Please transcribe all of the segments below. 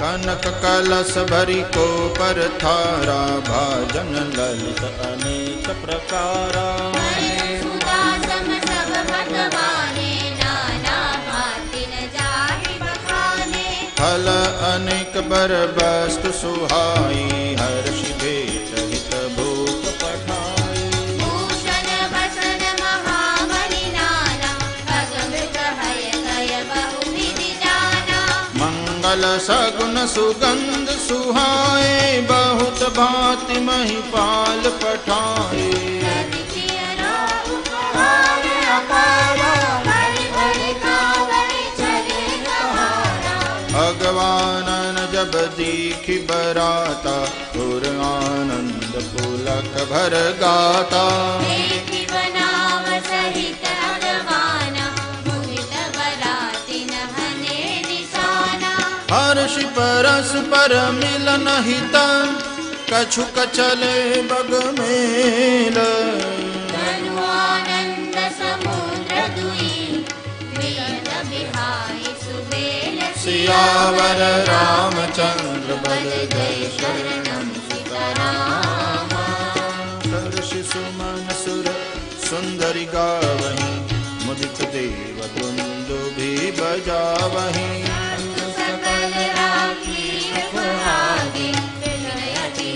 कनक कलश भरी को पर थारा, भाजन ललित अनेक प्रकारा। फल अनेक बर वस्तु सुहाई, हर्ष भेट हित भूप पठाई। भूषण भसन महाबलि नाना, भगमृत हय गय बहुविधि जाना। मंगल सगुन सुगंध सुहाए, बहुत भांति महिपाल पठाए। भगवानन जब दीखि बराता, पुर आनंद पुलक भर गाता। देखि बनाव सहित अगवाना, मोहित बरातिन हने निशाना। हर्षि परस पर मिलन हित, कछुक चले बग मेल। धनु आनंद समुद्र दुई, वेद बिहाई सुबेल सियावर रामचंद्र पद जय शरणम सीताराम। हर्षि सुमन सुर सुंदरी गावहीं, मुदित देव द्वंद्व भी बजावहीं। सकल राखी सुहागे, विनयति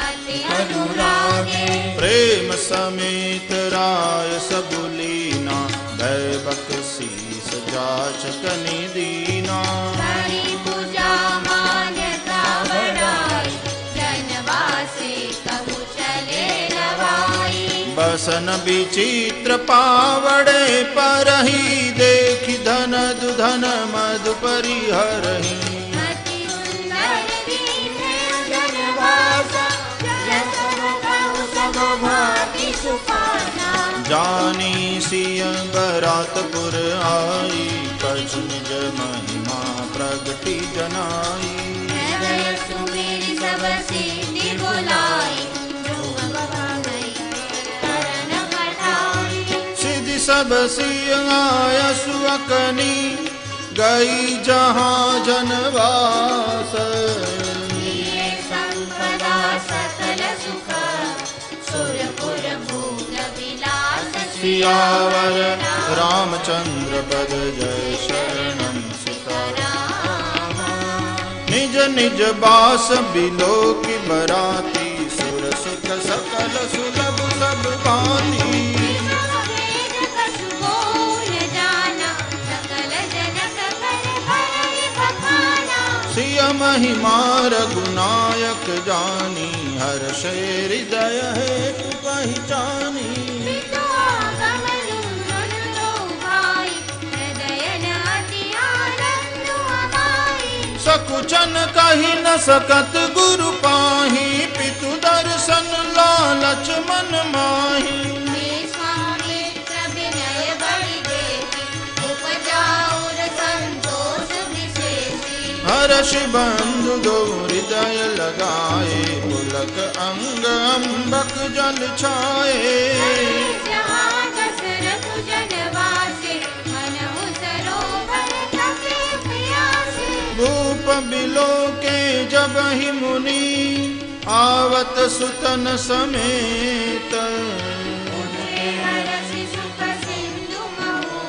अति अनुरागे। प्रेम समेत राय सब लीना, दैवक शीस जाचकनि दीना। हरि पूजा मान्यता बढ़ाई, जनवासे कहु चले रवाई। बसन विचित्र पावड़े परही, देखि धन दुधन मधु परिहरही। अति सुंदर दीने जनवासा, जसन कहु सब भांति सुखाना। जानी सिय बरातपुर आई, कछु निज महिमा प्रगति जनाई। हृदय सुमेरि सब सिद्धि बुलाई, ध्रुव भवाई शरण पठाई। सिद्धि सब सिय आयसु अकनी, गई जहाँ जनवास। लिए संपदा सकल सुख, सुरपुर भूल विलास। सियावर रामचंद्र पद जय शरणम सीताराम। निज निज बास बिलोकि बराती, सुर सुख सकल सुलभ सब भांति। वेद कछु बोल जाना, सकल जनक कर हरि बखाना। सिय महिमा रघुनायक जानी, हर्ष हृदय हेतु पहचानी। पितु आगम लून लो भाई, हृदय न अति आनंद अमाई। सकुचन कहि न सकत गुरु पाहि, पितु दर्शन लालच मन माहि। विश्वामित्र विनय बड़ि देखि, उपजा और संतोष विशेषी। हर्षि बंधु दो हृदय लगाए, पुलक अंग अम्बक जल छाए। जहाँ दशरथ जनवासे, मनहु सरोवर तपे प्यासे। भूप बिलोके जब ही मुनि, आवत सुतन समेत। उठे हर्षि सुख सिंधु महु,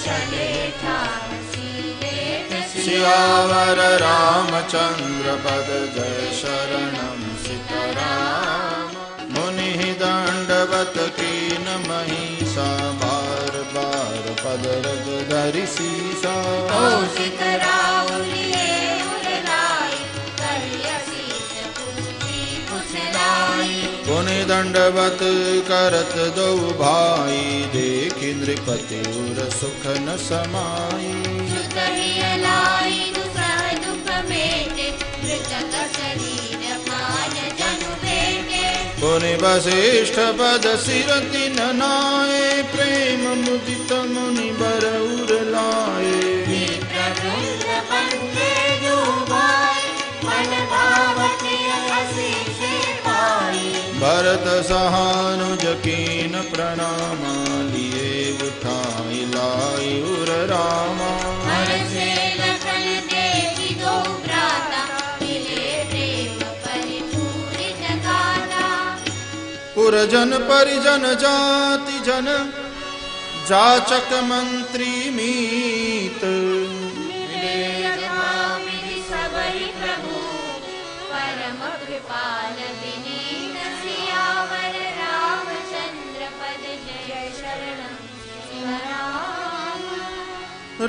चले ठाठ सीलेट सियावर रामचंद्र पद जय शरणम सीताराम। मुनि दंडवत कीन महिषा, बार बार पद रज धरि सीसा। कौशिक राउलिए उरलाई, कहि असीस पूजी कुशलाई। पुनि दंडवत करत दो भाई, देखि नृपति उर सुख न समाई। सुत ही अलाई दुसह दुख मेटे, मृतक शरीर मान जनु बेटे। पुनि वसिष्ठ पद सिर तिन नाए, प्रेम मुदित मुनि बर उर लाए। विप्रवृंद पंथे जो भाई, मन भावते असीस पाई। भरत सहानुज कीन प्रणामा, लिए उठाई लाई उर रामा। हर्षे लखन देखि दो पुरजन परिजन जाति जन जाचक मंत्री मीत मिले यथा विधि सबरी प्रभु परम कृपाल विनीत सियावर रामचंद्र पद जय शरणं सिमराम।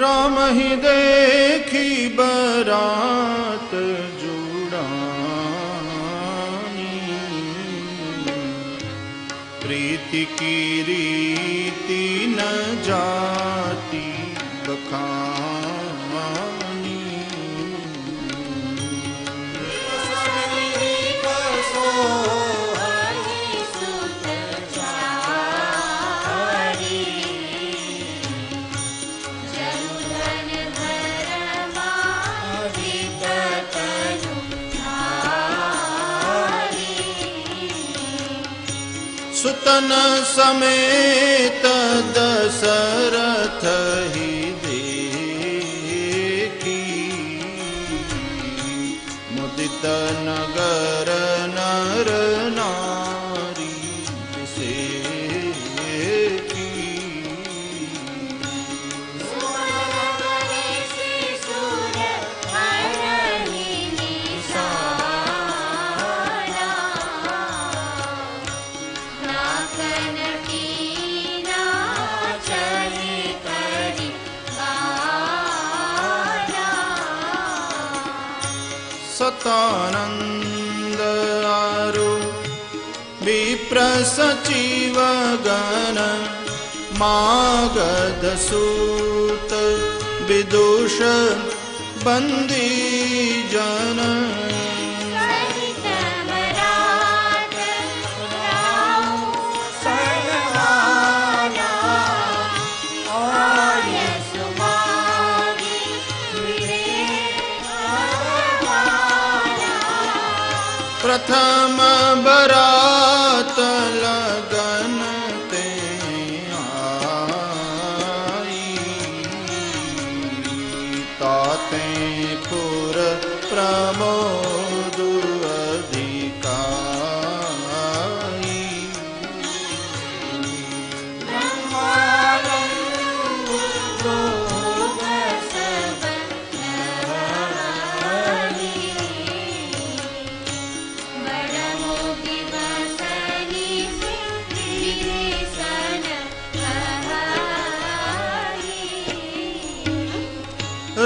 राम ही देखी बरात जुड़ानी प्रीति की रीति न जाती बखानी सुतन समेत दशरथ ही देखी मुदित नगर नर नारी विसेकी सतानंद आरु विप्र सचिव गण मागध सूत विदुष बंदी जन प्रथम बरात लगन ते आई ताते पुर प्रमोद अधिकारी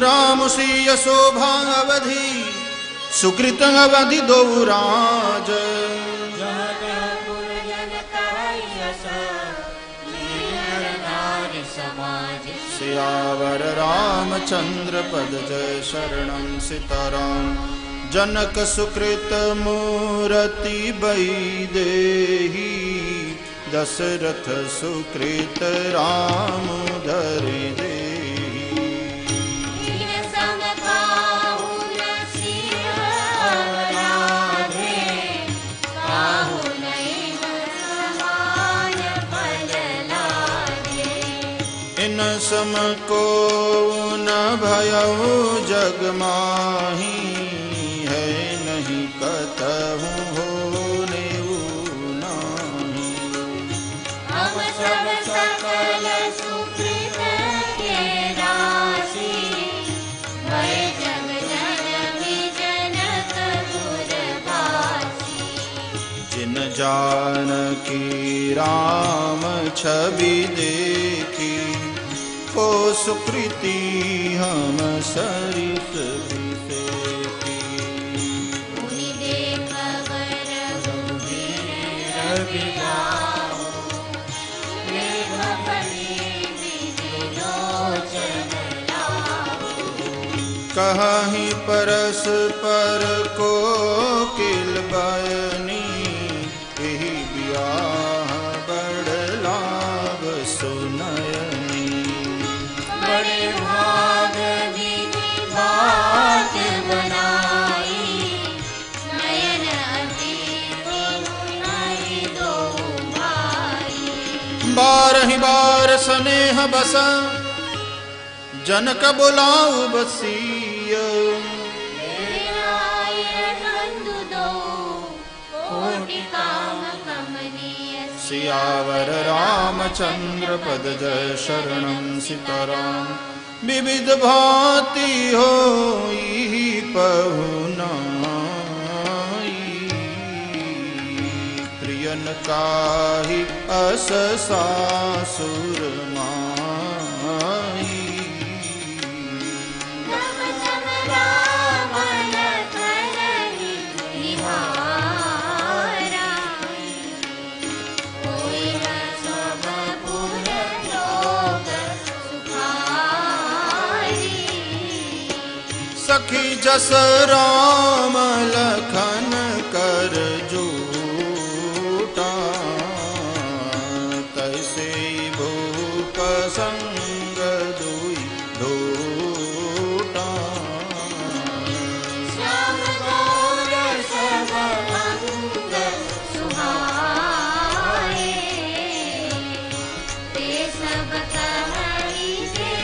राम सिय शोभा अवधि सुकृत अवधि दो राज सियावर रामचंद्र पद जय शरणं सीताराम। जनक सुकृत मूर्ति वैदेही दशरथ सुकृत राम धरि दे इन सम को न भयउ जग माही है नहीं कतहु होने नाही। हम सब सकल सुकृत के राशि भय जग जननी जनकपुर वासी। जिन जानकी राम छवि देखी को सुकृति हम सरित विसेकी। मुनि देख वर गंभीर रविदाऊ, मेघ फली विलोचन लाऊ। कहीं परस्पर को किल बयनी यही ब्याह बड़ लाभ सुनयनी। बड़े भाग विधि बात बनाई, नयन अतीत मुनि दो भाई। बारहि बार स्नेह बस जनक बुलाऊ बसीय। बंधु दो कोटि काम कमनीय। सियावर रामचंद्र पद जय शरणं सीताराम। विविध भांति होई पहुनाई, प्रियन काहि अस सासुर माई। तब तब राम लखन निहारा, होई न सब पुर लोक सुखारी। सखी जस राम लखन कर जोटा, तैसे भूप संग दुई ढोटा। श्याम गौर सब अंग सुहाए, ते सब कहई जे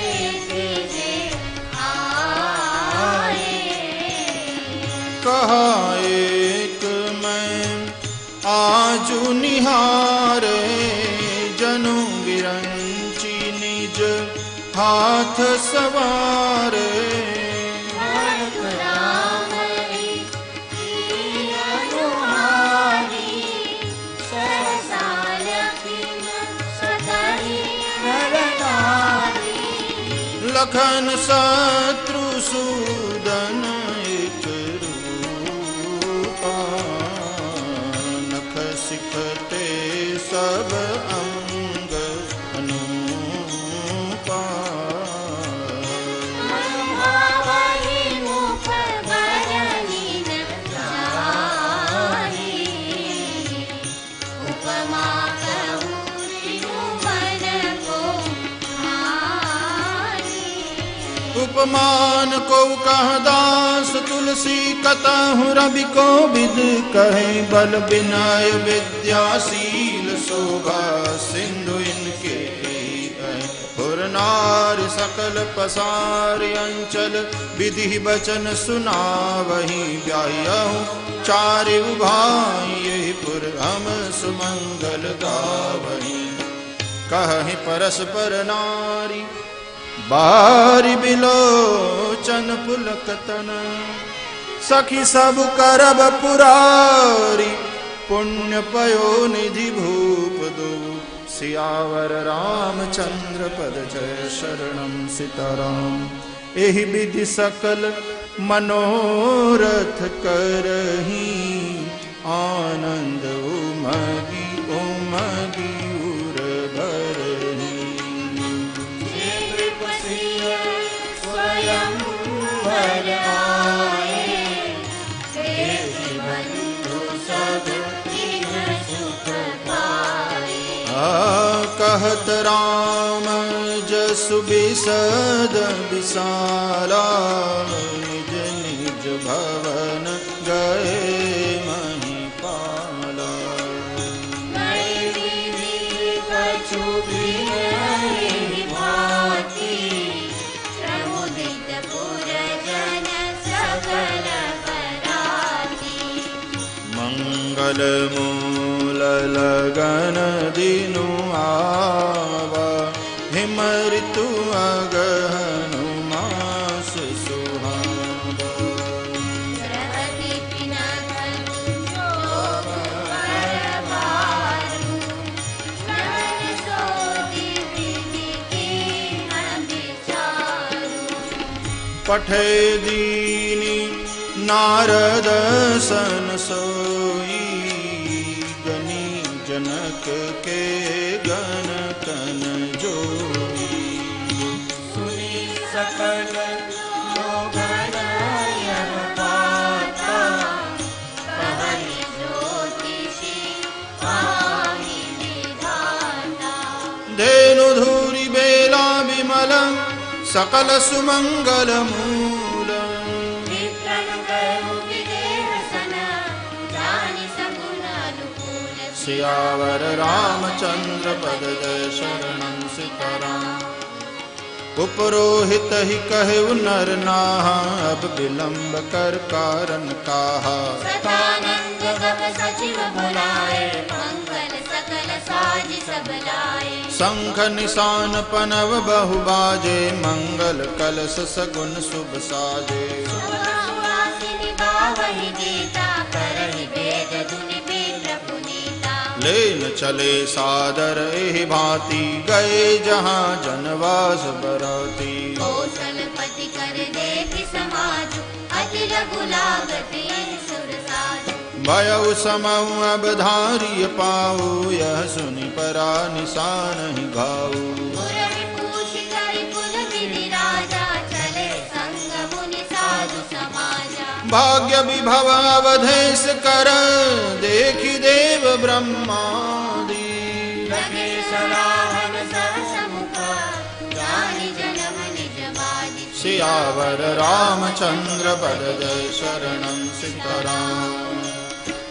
आए। कहा एक मैं आजु निहारे, जनु बिरंची निज हाथ सवारे। भरत राम की अनुहारी, सहसा लखिन सतहि नर नारी। लखन शत्रुसूदन एक रूपा, नख सिखते सब अंग अनूपा। भावहि मुख बरनी न जाहि, उपमा कहूँ मन को हारी। उपमान को कह दास तुलसी, कतहु रवि को विद कहे। बल विनय विद्याशील शोभा सिंधु इनके पुरनार। सकल पसार अंचल विधि वचन सुनावहि। ब्याहु चारि भाई यही पुर हम सुमंगल गावहि। कहि परस्पर नारी बारी बिलोचन पुलकतन। सखी सब करब पुरारी, पुण्य पयो निधि भूप दो। सियावर रामचंद्र पद जय शरणं सीताराम। एहि विधि सकल मनोरथ करही, आनंद उमगी उमगी उर भरही। स्वयं वर आए, देहि बंधु सब तिन सुख पाए। कहत राम जसु बिसद विशाला, निज निज भवन गए महिपाला। गए विधि कछु बिनहि भांति, प्रमुदित पुरजन सकल पराती। मंगल मूल लगन दिनु आवा, हिम ऋतु अगहनु मास सुहावा। प्रहति पिनत जोग परवारु, नयन सोधि विधि कीन विचारु। पठे दीनी नारद सन सोई, गनी जनक के गण कन जोई। सुनि सकल लोगन यह बाता, कहहि ज्योतिषी पाहि विधाता। धेनु धूरि बेला विमलम, सकल सुमंगल मूलम। विक्रम करू विदेह सन, जानि सगुन अनुकूल। सियावर रामचंद्र पद जय शरणं सीताराम। उपरोहित ही कहे नर नाहा, अब विलंब कर कारण काहा। सदानंद गप सचिव बुलाए, मंगल सकल साज सब लाए। शंख निशान पनव बहु बाजे, मंगल कलश सगुन शुभ साजे। सुहासिनी बावहि गीता, करहि वेद धुनि विप्र पुनीता। लेन चले सादर एहि भांति, गए जहाँ जनवास बराती। कौशलपति कर देखि समाज, अति लघु लागत सुर साज। भयउ समउ अब धारिय पाऊ, यह सुनि परा निशान ही घाऊ। गुरहि पूछ करि कुल विधि राजा, चले संग मुनि साधु समाजा। भाग्य विभव अवधेश कर, देखि देव ब्रह्मादि। लगे सराहन सहस मुख, जानि जनम निज बाजी। सियावर रामचंद्र पद जय शरणं सीताराम।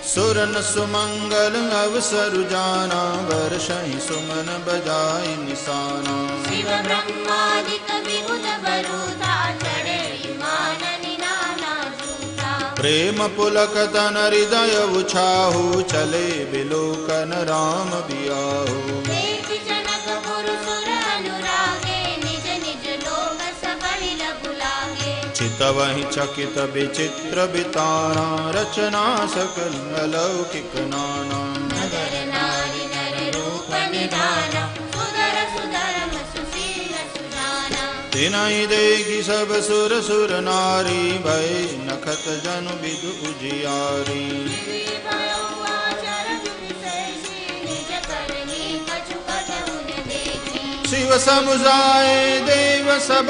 सुरन सुमंगल अवसर जाना, वर्षहि सुमन बजाय निशाना। शिव ब्रह्मादिक विबुध बरूथा, चढ़े विमान निनाना जूता। प्रेम पुलक तन हृदय उछाहु, चले बिलोकन राम बियाहु। देखि जनकपुर सुर अनुरागे, निज निज लोक सबहि लघु लागे। चितवहि चकित विचित्र बिताना, रचना सकल अलौकिक नाना। नगर नारी नर रूप निधाना, सुदर सुधर्म सुशील सुजाना। तिनहि देखि सब सुर सुर नारी, भय नखत जनु विदु उजियारी। दिव्य भयो आचरण विशेषी, निज करनी कछु कटहु न देखी। शिव समुझाए देव सब,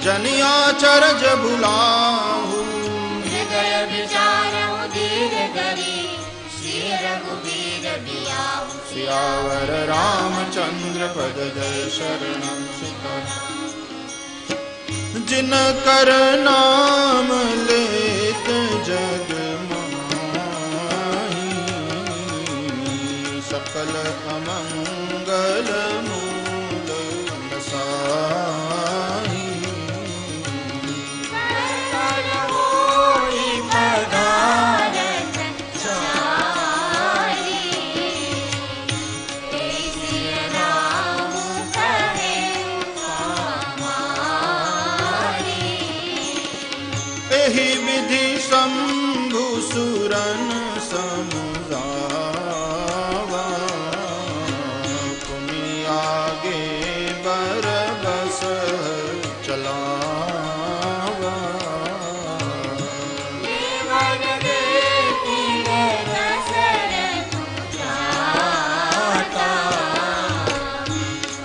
जनिया चरज बुलाहु। हृदय विचारहु धीर धरी, श्री रघुवीर बियाहु। सियावर रामचंद्र पद जय शरणं सीताराम। जिन कर नाम लेत जग माही, सकल अमंगल मूल नसाही। कर होई पधारत चारी, ऐसी राम कहे हमारी। एहि विधि शंभु सुरन समुझावा, पुनि आगे बरबस चलावा। देवन देखि दशरथ जाता,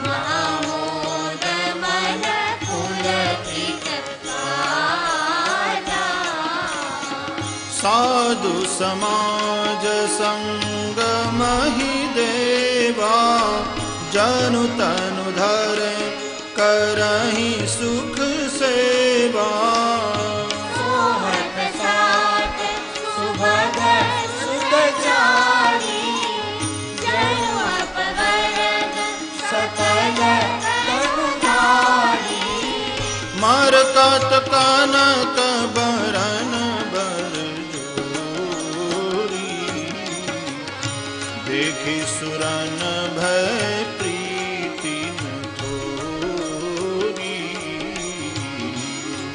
महामोद मन पुलकित गाता। साधु समाज संग महि देवा, जनु तनु धरे करहि सुख सेवा। सोहत साथ सुभग सुत चारी, जनु अपवरद सकल तनुधारी। मरकत कनक बरन बर जोरी, देखि सुरन भय प्रीति न थोरी।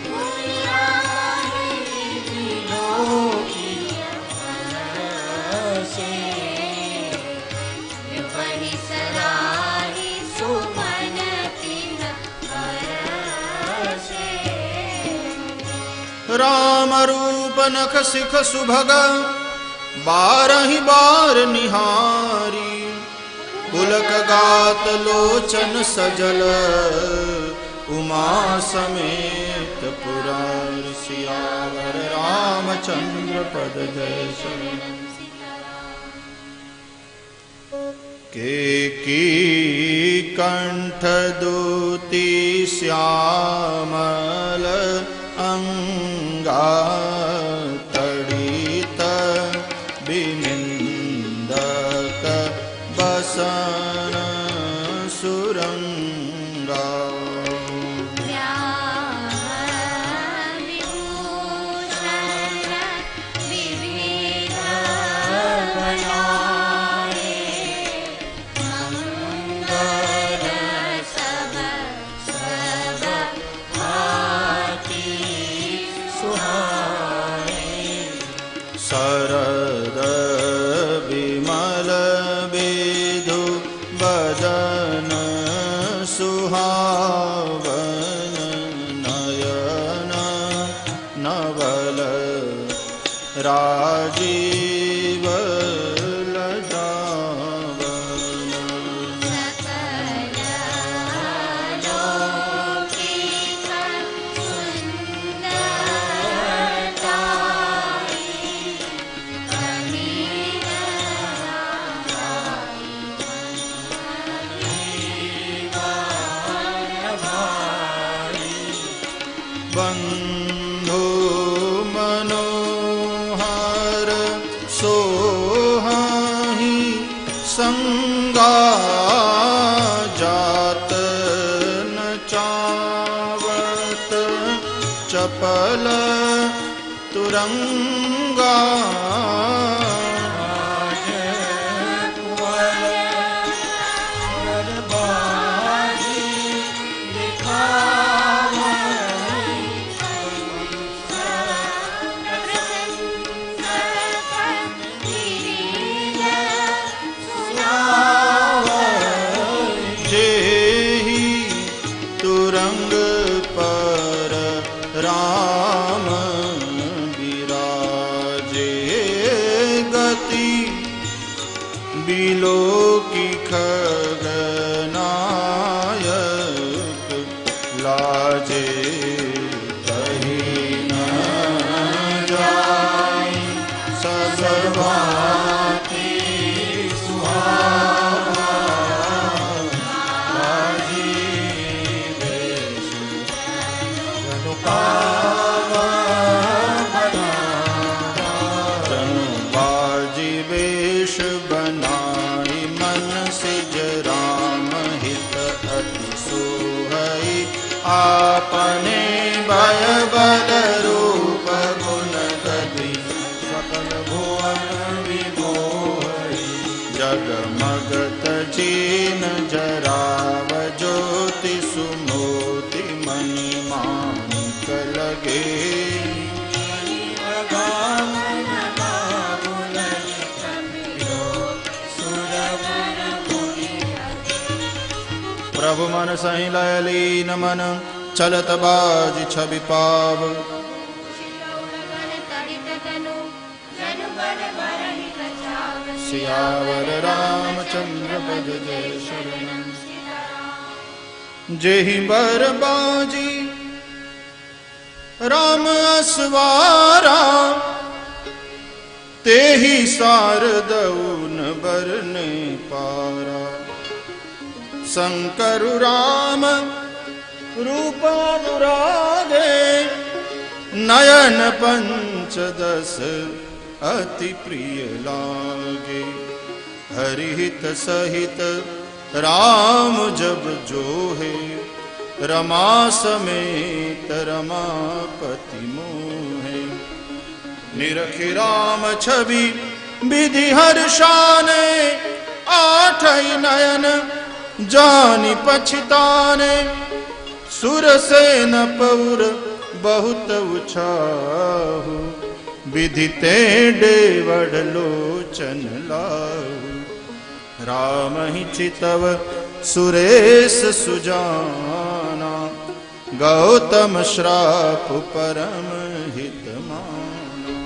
दुनिया है त्रिलोकी से, विपहि सराहि सुमन तिन बरसे। राम रूप नख सिख सुभग, बारहि बार निहारी। पुलक गात लोचन सजल, उमा समेत पुरारि। सियावर रामचंद्र पद जय शरणं। केकी कंठ दूती श्यामल अंगा, तड़ित बिनिंदक बसन सुरंगा। विविध बनाए, शरद विमल विधु बदन सुहावन नयन नवल राजीव बंधु मनोहर सोहाही संगा जात न चावत चपल तुरंगा तुरंग पर राम विराजे गति बिलो की खगनायक लाजे कहीं न जाए सजभाती बनाई मन सिज राम हित अति सोहई आपने भय बल रूप गुण गति सकल भुवन विमोहई जगमगत जीन जराव ज्योति सुमोति मणि माणिक लगे प्रभु मन सही लय लीन मन चलत बाज छवि पाव सियावर रामचंद्र पद जय शरणं जेहि बर बाजी राम असवारा तेहि सारदउन बरने पारा शंकर राम रूपानुरागे नयन पंचदश अति प्रिय लागे हरिहित सहित राम जब जोहे रमा समेत रमापति मोहे निरखि राम छवि विधि हर्षाने आठई नयन जानी पछताने सुरसेन पौर बहुत उछाहु विधि तेड़े वड लोचन लाहु राम ही चितव सुरेश सुजाना गौतम श्राप परम हित माना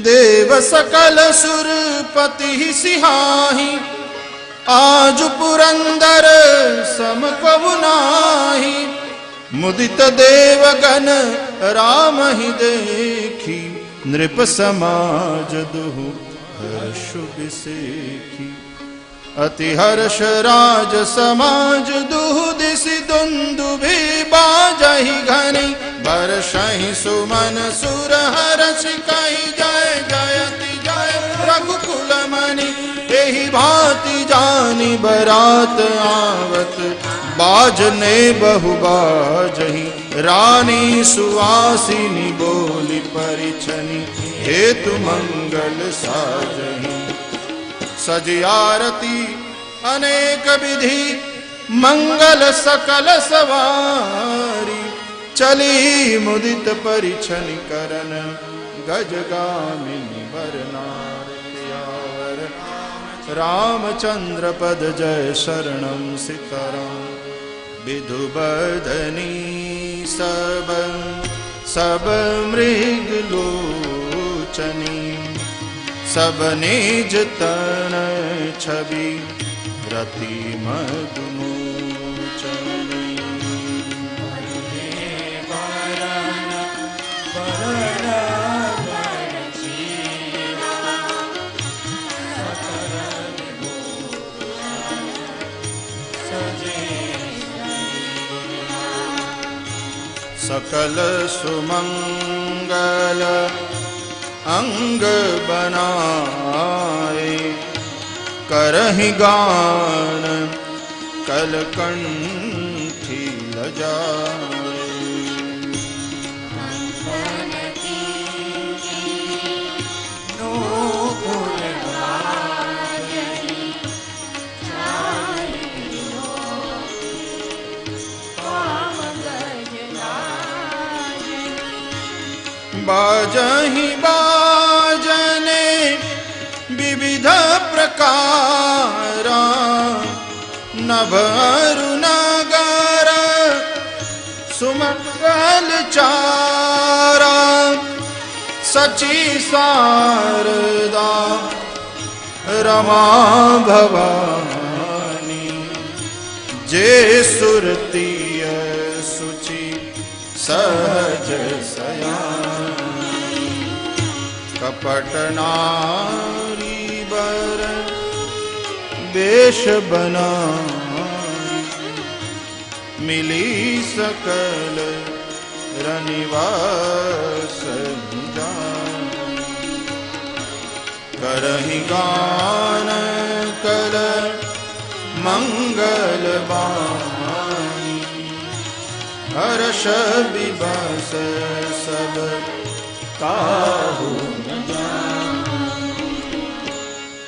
देव सकल सुरपति सिहाही आज पुरंदर सम कबु नाही मुदित देवगण राम ही देखी नृप समाज दुहु हर्ष बिसेखी अति हर्ष राज समाज दुहु दिसि दुंदुभि बाजहि घनी बरसहि सुमन सुर हर्ष कहि जय जयति जय रघुकुल मणि एहि भांति जानी बरात आवत बाजने बहु बाजहि रानी सुवासिनी बोली परिछनि हेतु मंगल साजहि सज आरती अनेक विधि मंगल सकल सवारी चली मुदित परिछन करन गजगामिनी वरनार प्यावर रामचंद्र पद जय शरणम सीताराम विधु बदनी सब मृग लोचनी सब निज तन छवि रति मधुमोचनी सकल सुमंगल अंग बनाए करहि गान कलकंठी लजाए बाजहि बाजने विविध प्रकारा नभ अरु नगर सुमंगल चारा सची शारदा रमा भवानी जे सुरतीय सुचि सहज सयानी कपट नारी बर वेश बना मिली सकल रनिवास करहि गान कल मंगल बानी हर्ष विबस सब काहू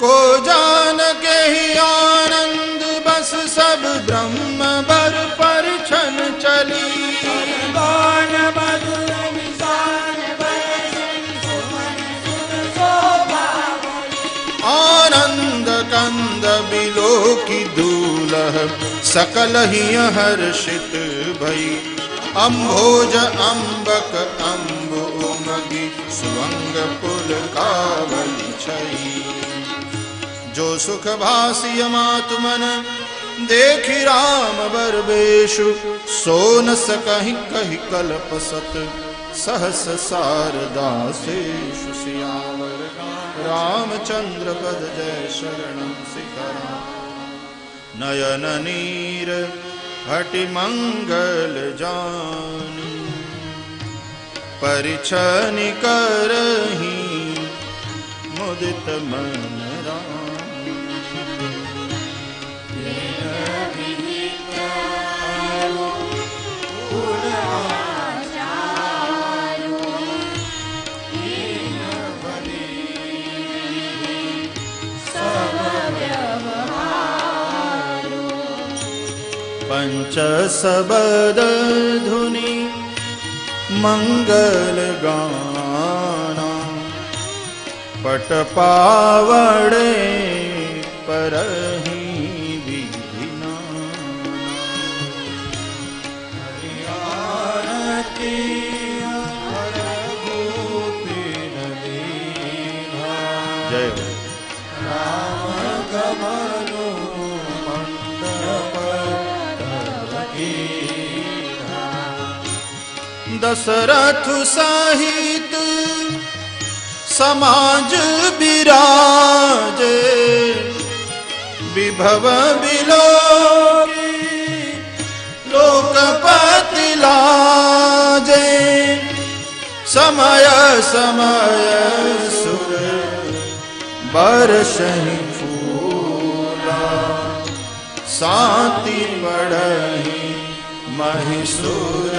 को जान के ही आनंद बस सब ब्रह्म बर परिछन चली गान मधुर निशान आनंद कंद बिलो की दूलह सकल ही हर्षित भई अम्भोज अम्बक अम्ब उमगी सुवंग पुल कावली छई जो सुख भासिय मातु मन देखि राम बरबेशु सो न सकहि कहि कल्प सत सहस शारदा शेषु सियावर रामचंद्र पद जय शरणम सीताराम नयन नीर हटि मंगल जानी परिछनि करहि मुदित मन पंच सबद धुनि मंगल गाना पट पावड़े परहि विधिना हरियाणती हर गोपीन दीना जय राम गमनो मंडप दशरथ सहित समाज विराजे विभव बिलो लोकपति लाजे समय समय सुर बरसहि फूला शांति बढ़हि महिषुर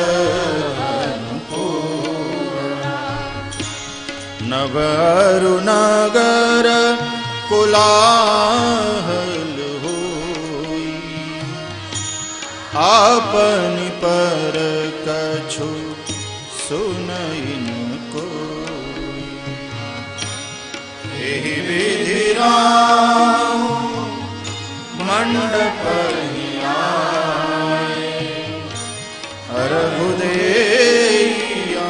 नव अरु नगर कोलाहल होई आपनि पर कछ कछु सुनई न कोई। एहि विधि राम मंडप आए, रघुदेइया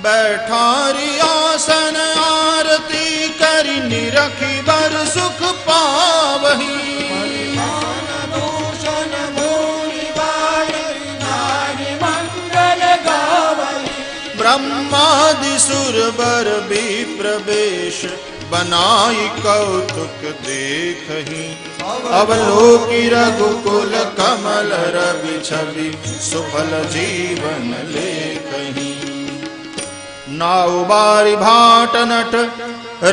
बैठारी आसन आरती करी निरखी बर सुख पावही। ब्रह्मादि सुर बर भी प्रवेश बनाई कौतुक देखही। अवलोकी रघुकुल कमल रवि छवि सुफल जीवन लेखही। नाउ बारी भाट नट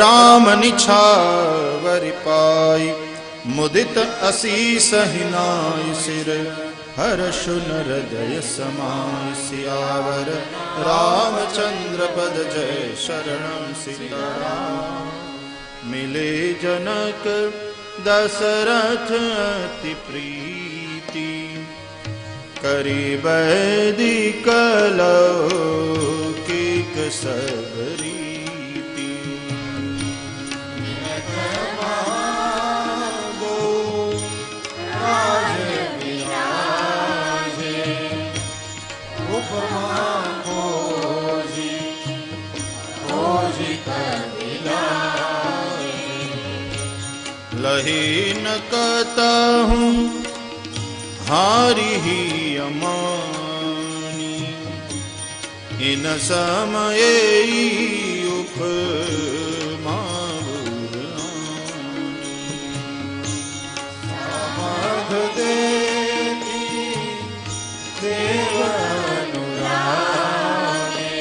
राम निछावर पाई, मुदित असीस हिनाय सिर हर्ष हृदय समाय। सियावर रामचंद्र पद जय शरणम सीताराम। मिले जनक दशरथ अति प्रीति, करी वैदिक लौकिक सब रीति। लही न कहूँ हारी ही अमानी, इन समय उपमा समध देती देव अनुरागे,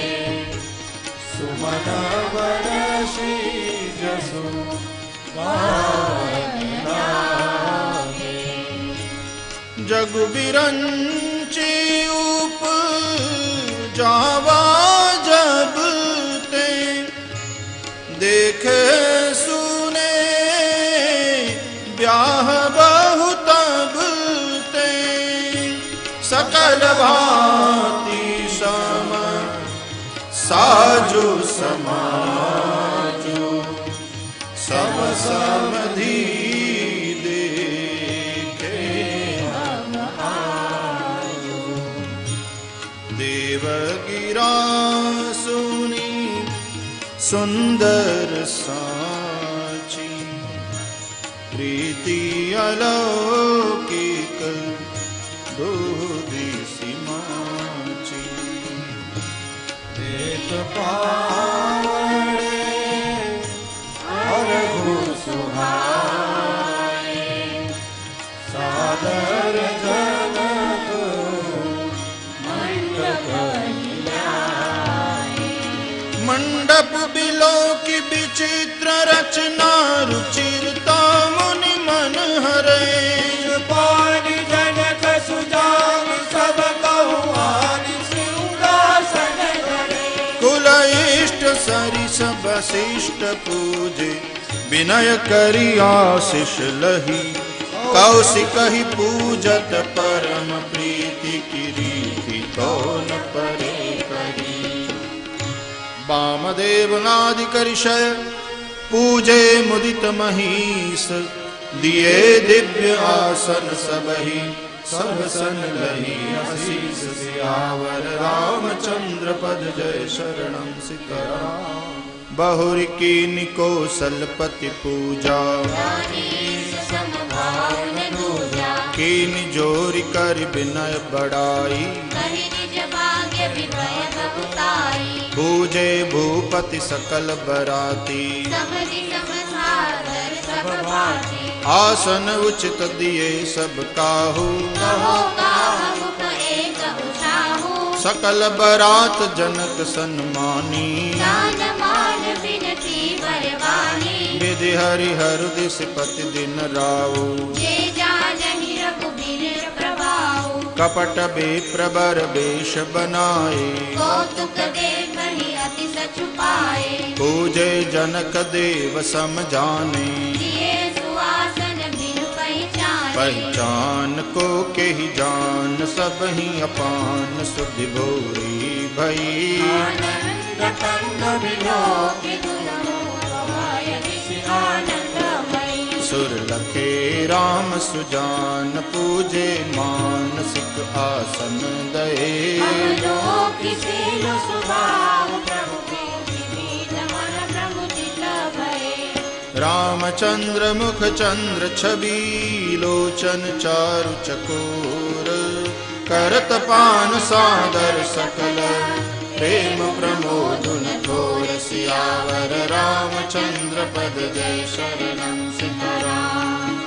सुमन बरसी जसु जग बिरंची उप जावा जब ते, देखे सुने ब्याह बहु तब ते। सकल भांति सम साजु समाजु, सब समधि देवगिरा सुनी सुंदर साची, प्रीति अलौकिक दोदिसी माची। देत पावड़े रघु सुहाए, सादर जनक मंडप बिलो की विचित्र रचना, रुचिरता मुनि मन हरे। पानी जनक सुजान सब कहुआनि, सिंहासन गड़े। कुल इष्ट सरिस वशिष्ठ पूजे, विनय करी आशीष लही। कौशिक ही पूजत परम प्रीति, की रीति तो न परे करी। वामदेव नादि करिषय पूजे मुदित महीस, दिए दिव्य आसन सबही सब सन लही। आशीष सियावर रामचंद्र पद जय शरणम सीताराम। बहुरी कीनि कौशलपति पूजा, कीनि जोरी कर विनय बड़ाई। पूजे भूपति सकल बराती, आसन उचित दिए सब काहू। सकल बरात जनक सन्मानी, विधि हरिहर दिस पति दिन राऊ। कपट विप्रबर वेश बनाए, पूजे जनक देव सम जाने। पहचान को के ही जान सब ही अपान सुधि भोरी भई आनंद कंद विलोक दुर्मोहमाय ऋषि आनंदमयी सुर लखे राम सुजान पूजे मानसिक आसन दये अवलोक शील स्वभाव प्रभु के विविध मन प्रमुदित भये रामचंद्र मुख चंद्र छवि लोचन चारु चकोर करत पान सादर सकल प्रेम प्रमोदुन थोर सियावर रामचंद्र पद जय शरणं सीताराम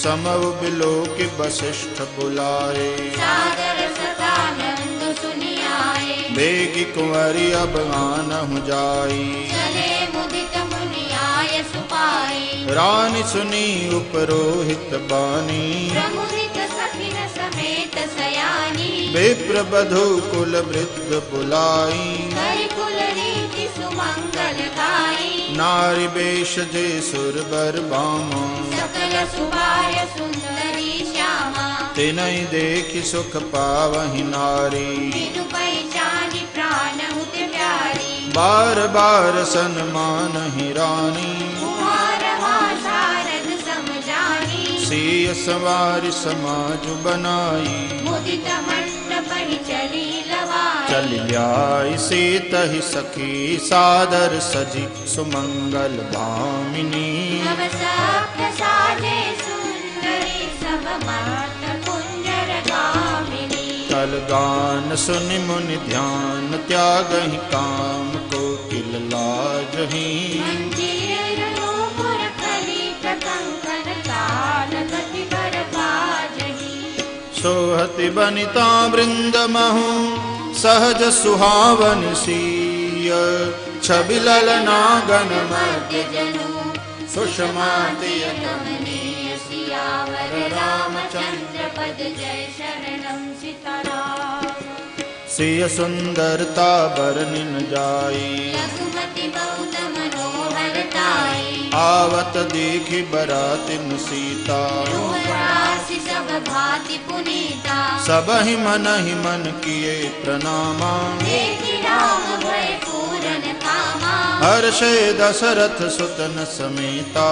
समव बिलोक वशिष्ठ बुलाए सादर सदानंद सुनियाए बेगी कुंवरी अब आनहु जाई चले मुदित मुनि आय सुपाई रानी सुनी उपरोहित बानी प्रमुदित सखिन समेत सयानी विप्र बधु कुल वृद्ध बुलाई हरि कुल रीति सुमंगल गाई नारी बेश जे सुर बर बामा सकल सुभाय सुंदरी श्यामा तिनहि देखि सुख पावहि नारी बिनु पहचानी प्राण हुत प्यारी बार बार सन्मानहि रानी कुमार शारद समझानी सीय सवारी समाज बनाई मुदित मंडप ही चली लवाई चल आई सीतहि सखी सादर सजी सुमंगल भामिनी नव सप्त साजे सुंदरी सब मात कुंजर गामिनी कल गान सुनि मुनि ध्यान त्यागहि काम को किल लाजहि मंजीर नूपुर कली प्रकंकन काल गति कर बाजही सोहति बनिता वृंद महु सहज सुहावन सीय छवि ललनागन मध्य जनु सुषमाति कमनीय सियावर रामचंद्र पद जय शरणं सीताराम सिय सुंदरता बरनिन जाई लघुमति बहुत मनोहरताई आवत देखि बरातिन सीता राशि सब भांति पुनीता सबहि मनहि मन किए प्रणामा देखि राम भय पूरन कामा हर्षे दशरथ सुतन समेता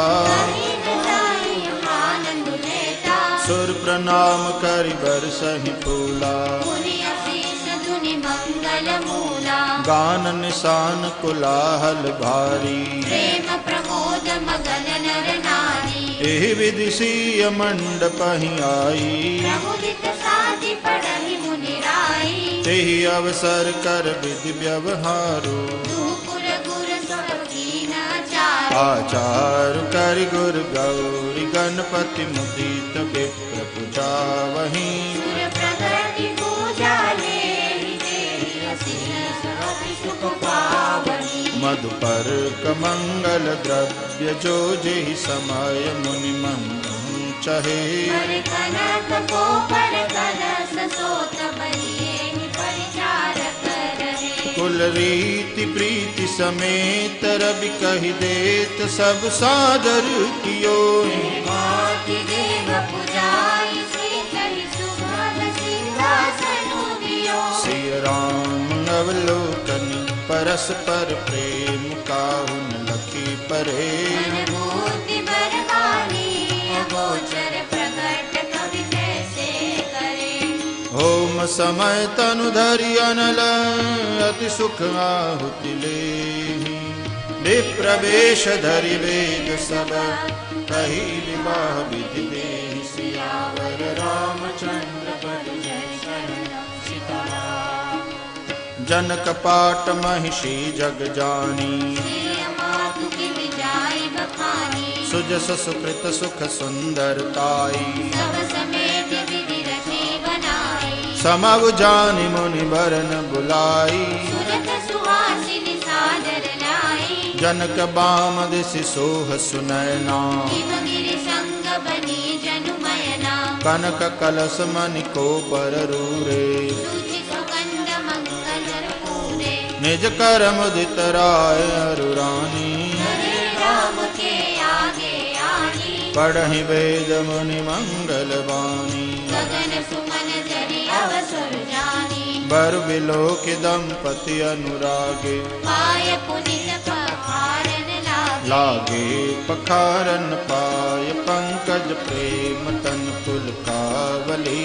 आनंद लेता सुर प्रणाम करि बरसहि फूला मुनि असीस धुनि मंगल मूला गान निशान कुलाहल भारी प्रेम प्रमोद मगन नर नारी एहि विधि सीय मंडप ही आई प्रमुदित साधि पढ़हि मुनि राई तेहि अवसर कर विधि व्यवहारो दूपुर गुर सब कीन आचार आचार करि गुर गौरी गणपति मुदित विप्र पूजा वही सुर प्रगति पूजा लेहि देहि असीस अति सुख पावनी मधुपर कमंगल द्रव्य जो जेहि समय मुनि मन चहे हर कनक कोपर कलश सोत बलिए परिचार करहे कुल रीति प्रीति समेत रवि कहि देत सब सादर कियो भांति देव पुजाई श्री सुभग सिंहासन दियो सिय राम अवलोकनि परस्पर प्रेम काहुन लखी परे अनुभूति बरवानी अगोचर प्रकट कवि कैसे करे होम समय तनु धरि अनल अति सुख आहुति लेहि विप्रवेश धरि वेद सब कही विवाह विधि देहि सियावर रामचंद्र पद जय शरणं सीताराम जनक पाट महिषी जग जानी श्री मातु की विजाई बखानी सुजस सुकृत सुख सुंदरताई सब समेत विधि रची बनाई समव जानि मुनि बरन बुलाई सुरत सुहासिनी सादर लाई जनक बाम दिसि सोह सुनैना हिमगिरि संग बनी जनुमयना कनक कलश मनि को पर रूरे सूचि सुगंध मंगल पूरे निज कर मुदित राय अरु रानी हरे राम के आगे आनी पढ़हि वेद मुनि मंगल वाणी गगन सुमन जरि अवसर जानी बर बिलोक दंपति अनुरागे पाय पुनित पखारन लागे पखारन पाय पंकज प्रेम तन पुल कावली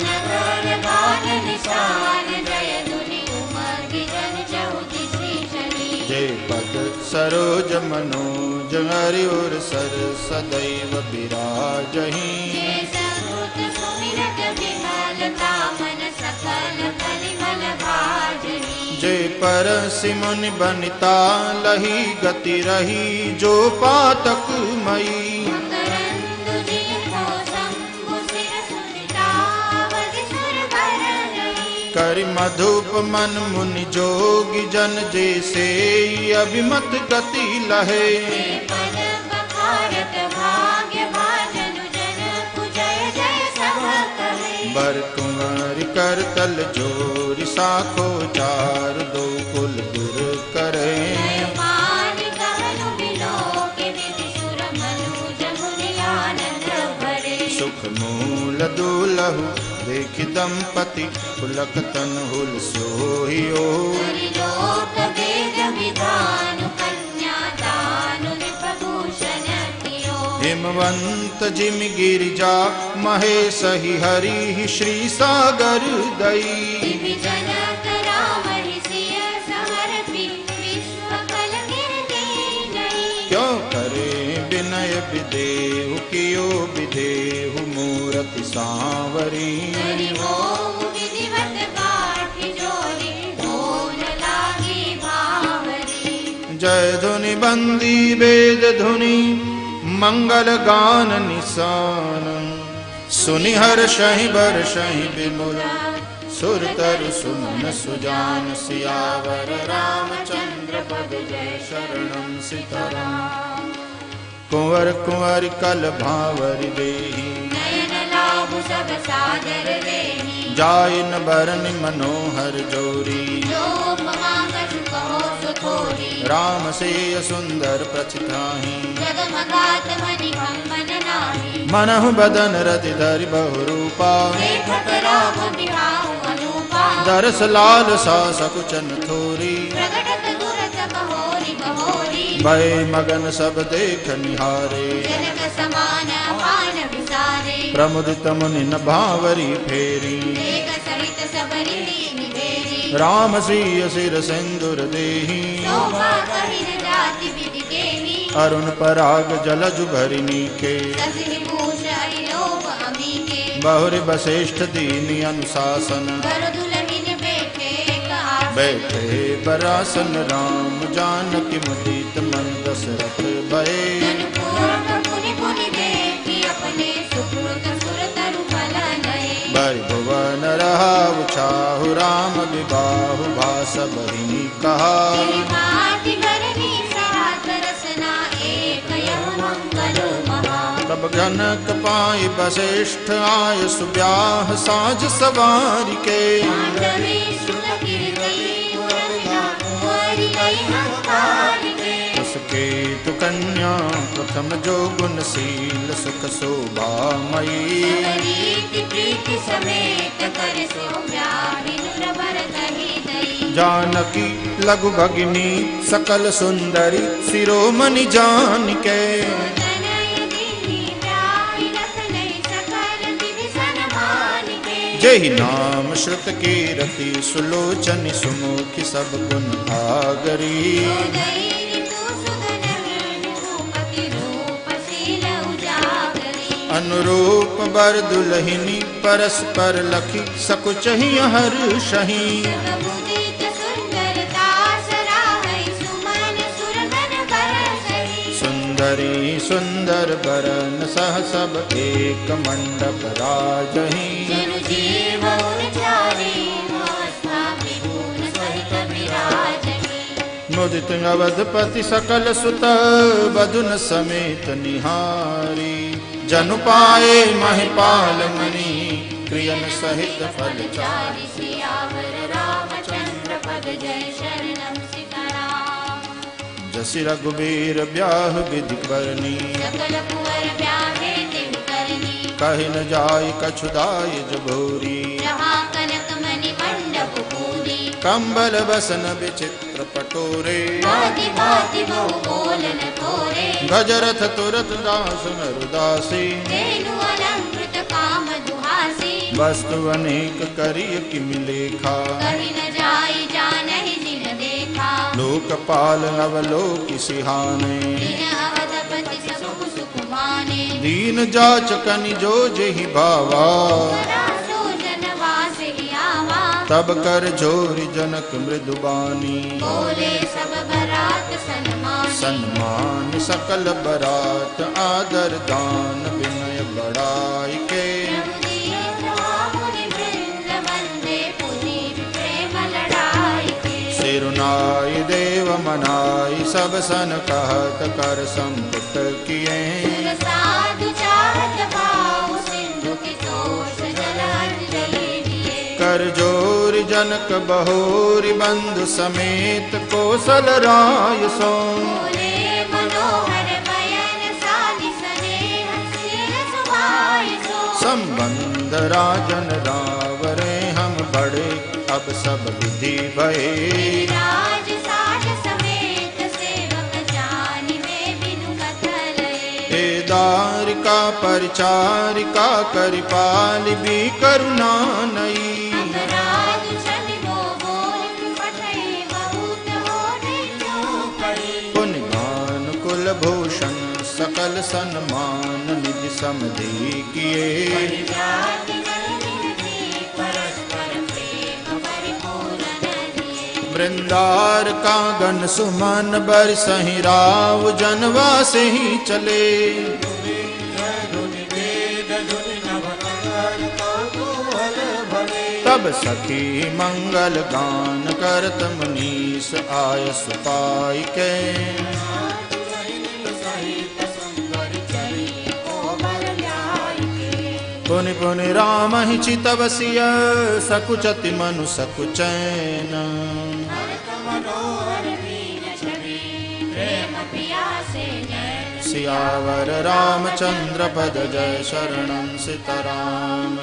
नगर गान निशान जय धुनि उमंग जन चौधि श्री शनि जय पद सरोज मनोज हरि और सर सदैव विराजहि जय संस्कृत सुमिरत विमलता मन सकल कलिमल भाजनी जय पर सिमुनि बनिता लही गति रही जो पातक मई मकरंद जिनको शंभु सिर सुनितावद सुर बर रही करि मधुप मन मुनि जोगी जन जैसे अभिमत गति लहे पद बखारत भाग्य भाजनु जन जय जय सब कहे बर कुंवर कर तल जोरि साखो चार दो कुल गुर करे मान कहनु बिलोक विधि सुर मनुज मुनि आनंद भरे सुख मूल दूलहु देख दंपति पुलक तन हुल सोहियो त्रिलोक वेद विधानु कन्या दानु विभूषण कियो हिमवंत जिम गिरिजा महेश ही हरि श्री सागर दई दिव्य जनक राम ऋषिय समर्पि विश्व कल कीर्ति गई क्यों करे विनय विदेहु कियो विदेहु मूरति सांवरी हरि ओम विधिवत पाठ जोरि ढोल लागी भावरी जय धुनि बंदी वेद धुनि मंगल गान निशान सुनि हर्षहि बर्षहि विमुल सुर तरु सुमन सुजान सियावर रामचंद्र पद जय शरणं सीताराम कुंवर कुंवर कल भावर देहि नयन लाभु सब सादर देहि जाय न बरन मनोहर जोरी जो उपमा कछु कहो सुथोरी राम से सुंदर प्रचिताहि जगमगात मणि भंगन नाही मनहु बदन रति धरि बहु रूपा देखत राम बिहाऊ अनूपा दरस लाल सा सकुचन थोरी प्रगटत गुरत बहोरी बहोरी भय मगन सब देख निहारे जनक समान पान विसारे प्रमुदित मुनि न भावरी फेरी एक सहित सबरी निवेरी राम सिय सिर सिंदूर देहि शोभा कहिन जाति विधि केहि अरुण पराग जलज भरिनी के ससिनि भूष अरिलोभ अमीके बहुरि वशिष्ठ दीनि अनुशासन वर दुलहिन बैठे एक आसन बैठे बरासन राम जानकी मुदित मन दशरथ भये जनपूर्ण मुनि मुनि देखि अपने सुकृत सुर तरु फल नये भय भुवन रहाउ छाहु राम विबाहु भास बहिनी कहा माति भरनी सात रसना एक यह मंगल महा तब जनक पाई वशिष्ठ आय सुब्याह साज सवारी के मांडवी सुत कीर्ति उर्मिला कुंवरी लई हंकार के उसके तु कन्या प्रथम जो गुणशील सुख शोभा मयी रीति प्रीति समेत कर सौम्या विनुर भरत हृदयी जानकी लघु भगिनी सकल सुंदरी शिरोमणि जान के तनय दीनी प्राहि रस नहीं सकल विधि सन्मान के जहि नाम श्रुत कीरति सुलोचन सुमुखि सब गुण आगरी उदयी ऋतु सुगन भूपति रूप शील उजागरी अनुरूप बर दुलहिनी परस्पर लखी सकुचहि हर्षहि मुदित सुंदरता सराहै सुमन सुरगन बरसहि सुंदरी सुंदर बरन सह सब एक मंडप राजहि जनु जीव उचारे अवस्थापि गुण सहित विराजहि मुदित अवधपति सकल सुत बधुन समेत निहारी जनु पाए महिपाल मणि क्रियन सहित फल चारि सियावर रामचंद्र पद जय शरणं सीताराम जसि रघुबीर ब्याह विधि करनी सकल कुंवर ब्याहे तिन करनी कहि न जाय कछुदाय जभोरी रहा कनक मणि मंडप पूरी कंबल बसन विचित्र पटोरे भांति भांति बहु बोलन थोरे गजरथ तुरत दास नरुदासी तेनु अलंकृत काम दुहासी वस्तु अनेक करिय किमि लेखा कहि न जाई जानहि जिन देखा लोकपाल नवलोक सिहाने दीन अवधपति सब सुख माने दीन जाचकनि जो जेहि भावा रासो जनवास ही आवा तब कर जोरि जनक मृदुबानी बोले सब बरात सन्मानी सम्मान सकल बरात आदर दान विनय बड़ाई के मुनि वृंद वंदे पुनि प्रेम लड़ाई के सिरुनाई देव मनाई सब सन कहत कर संपुट किए सुर साधु चाहत भाव सिंधु की तोष जल अंजलि दिए कर जोर जनक बहोरी बंधु समेत कौशल राय सो बोले मनोहर बयन साधि स्नेह सिर सुभाय सो संबंध राजन रावरे हम बड़े अब सब विधि भये राज साज समेत सेवक जानि में बिनु कथलय हे दारिका परिचारिका करिपाल भी करुणा नई अपराध छनि वो बोल पठै बहुत होने चूकई पुण्यवान कुल भूषण सकल सन्मान निज समधि किए जाति जलनिधि परस्पर प्रेम परिपूर्ण दिए वृंदार कागन सुमन बर सही राव जनवा से ही चले तब सखी मंगल गान करत मुनीस आय सुपाई के पुनि पुनि राम ही चितवसिय सकुचति मनु सकुचैन मनोहर वीर छवि प्रेम पियासे नैन सियावर रामचंद्र पद जय शरणं सीताराम।